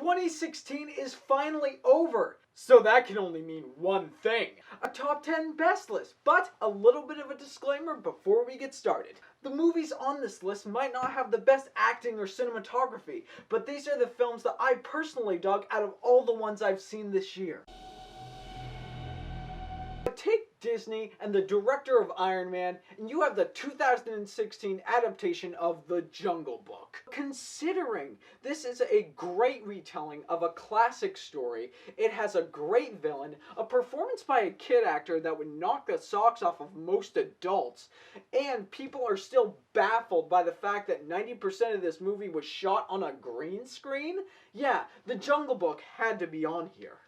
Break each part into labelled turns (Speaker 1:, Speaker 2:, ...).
Speaker 1: 2016 is finally over, so that can only mean one thing. A top 10 best list, but a little bit of a disclaimer before we get started. The movies on this list might not have the best acting or cinematography, but these are the films that I personally dug out of all the ones I've seen this year. Take Disney and the director of Iron Man, and you have the 2016 adaptation of The Jungle Book. Considering this is a great retelling of a classic story, it has a great villain, a performance by a kid actor that would knock the socks off of most adults, and people are still baffled by the fact that 90% of this movie was shot on a green screen. Yeah, The Jungle Book had to be on here.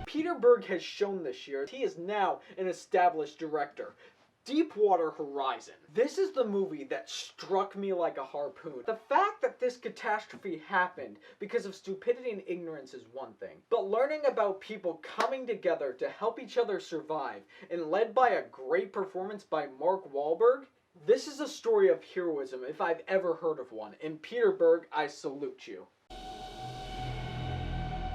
Speaker 1: Peter Berg has shown this year he is now an established director. Deepwater Horizon. This is the movie that struck me like a harpoon. The fact that this catastrophe happened because of stupidity and ignorance is one thing, but learning about people coming together to help each other survive, and led by a great performance by Mark Wahlberg, this is a story of heroism if I've ever heard of one, and Peter Berg, I salute you.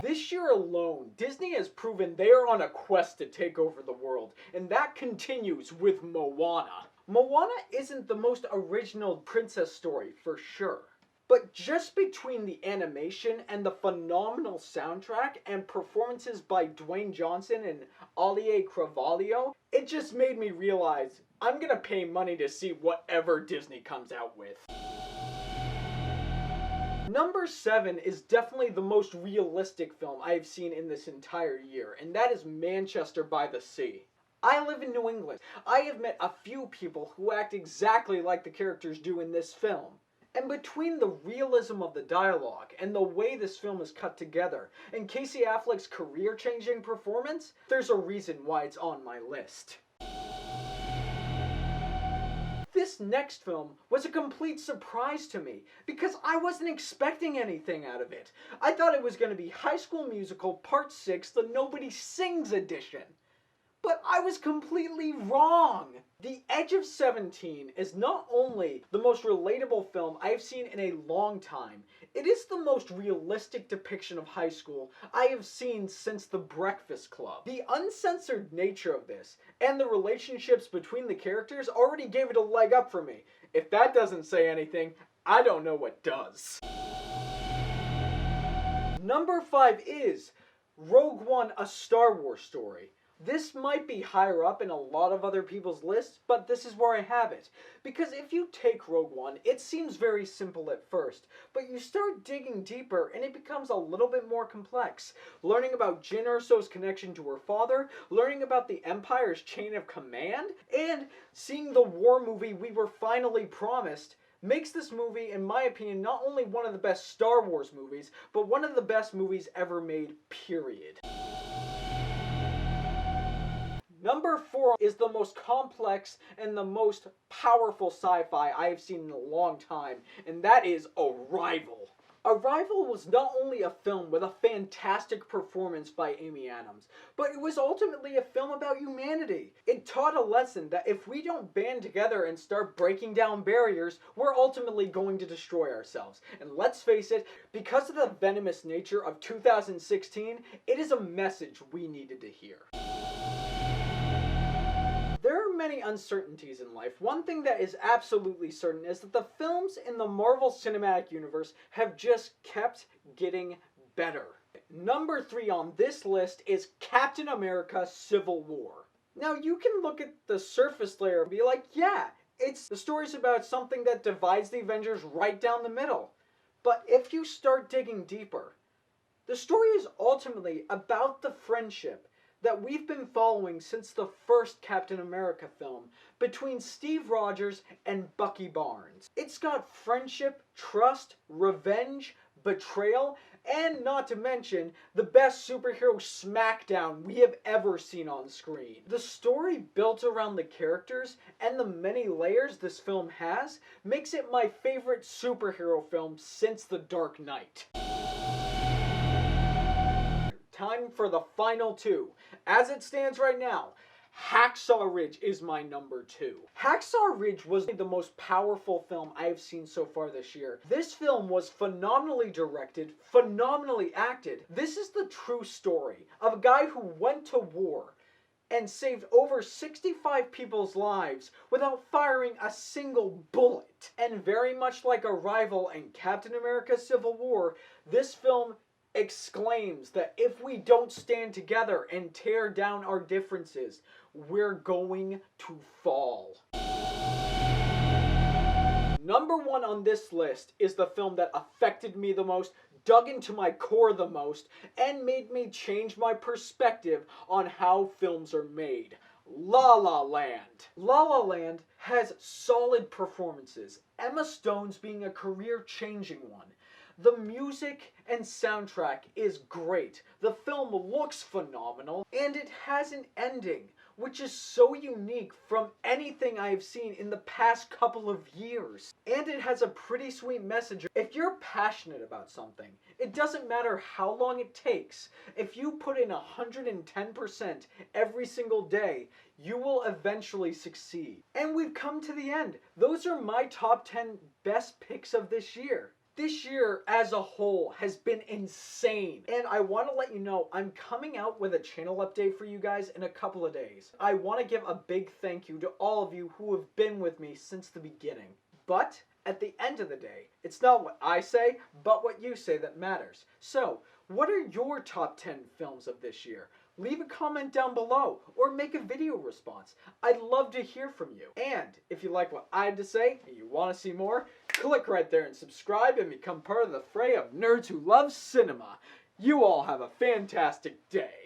Speaker 1: This year alone, Disney has proven they are on a quest to take over the world, and that continues with Moana. Moana isn't the most original princess story, for sure. But just between the animation and the phenomenal soundtrack and performances by Dwayne Johnson and Alia Cravalho, it just made me realize I'm gonna pay money to see whatever Disney comes out with. Number 7 is definitely the most realistic film I have seen in this entire year, and that is Manchester by the Sea. I live in New England. I have met a few people who act exactly like the characters do in this film. And between the realism of the dialogue and the way this film is cut together, and Casey Affleck's career-changing performance, there's a reason why it's on my list. This next film was a complete surprise to me because I wasn't expecting anything out of it. I thought it was going to be High School Musical Part 6, the Nobody Sings edition. But I was completely wrong. The Edge of 17 is not only the most relatable film I've seen in a long time, it is the most realistic depiction of high school I have seen since The Breakfast Club. The uncensored nature of this and the relationships between the characters already gave it a leg up for me. If that doesn't say anything, I don't know what does. Number 5 is Rogue One: A Star Wars Story. This might be higher up in a lot of other people's lists, but this is where I have it. Because if you take Rogue One, it seems very simple at first, but you start digging deeper and it becomes a little bit more complex. Learning about Jyn Erso's connection to her father, learning about the Empire's chain of command, and seeing the war movie we were finally promised, makes this movie, in my opinion, not only one of the best Star Wars movies, but one of the best movies ever made, period. Number 4 is the most complex and the most powerful sci-fi I have seen in a long time, and that is Arrival. Arrival was not only a film with a fantastic performance by Amy Adams, but it was ultimately a film about humanity. It taught a lesson that if we don't band together and start breaking down barriers, we're ultimately going to destroy ourselves. And let's face it, because of the venomous nature of 2016, it is a message we needed to hear. There are many uncertainties in life. One thing that is absolutely certain is that the films in the Marvel Cinematic Universe have just kept getting better. Number 3 on this list is Captain America: Civil War. Now you can look at the surface layer and be like, yeah, the story's about something that divides the Avengers right down the middle. But if you start digging deeper, the story is ultimately about the friendship that we've been following since the first Captain America film between Steve Rogers and Bucky Barnes. It's got friendship, trust, revenge, betrayal, and not to mention the best superhero smackdown we have ever seen on screen. The story built around the characters and the many layers this film has makes it my favorite superhero film since The Dark Knight. Time for the final 2. As it stands right now, Hacksaw Ridge is my number 2. Hacksaw Ridge was the most powerful film I have seen so far this year. This film was phenomenally directed, phenomenally acted. This is the true story of a guy who went to war and saved over 65 people's lives without firing a single bullet. And very much like Arrival and Captain America Civil War, this film exclaims that if we don't stand together and tear down our differences, we're going to fall. Number 1 on this list is the film that affected me the most, dug into my core the most, and made me change my perspective on how films are made. La La Land. La La Land has solid performances, Emma Stone's being a career-changing one. The music and soundtrack is great. The film looks phenomenal, and it has an ending which is so unique from anything I've seen in the past couple of years. And it has a pretty sweet message. If you're passionate about something, it doesn't matter how long it takes. If you put in 110% every single day, you will eventually succeed. And we've come to the end. Those are my top 10 best picks of this year. This year as a whole has been insane, and I want to let you know I'm coming out with a channel update for you guys in a couple of days. I want to give a big thank you to all of you who have been with me since the beginning. But at the end of the day, it's not what I say, but what you say that matters. So, what are your top 10 films of this year? Leave a comment down below or make a video response. I'd love to hear from you. And if you like what I had to say and you want to see more, click right there and subscribe and become part of the fray of nerds who love cinema. You all have a fantastic day.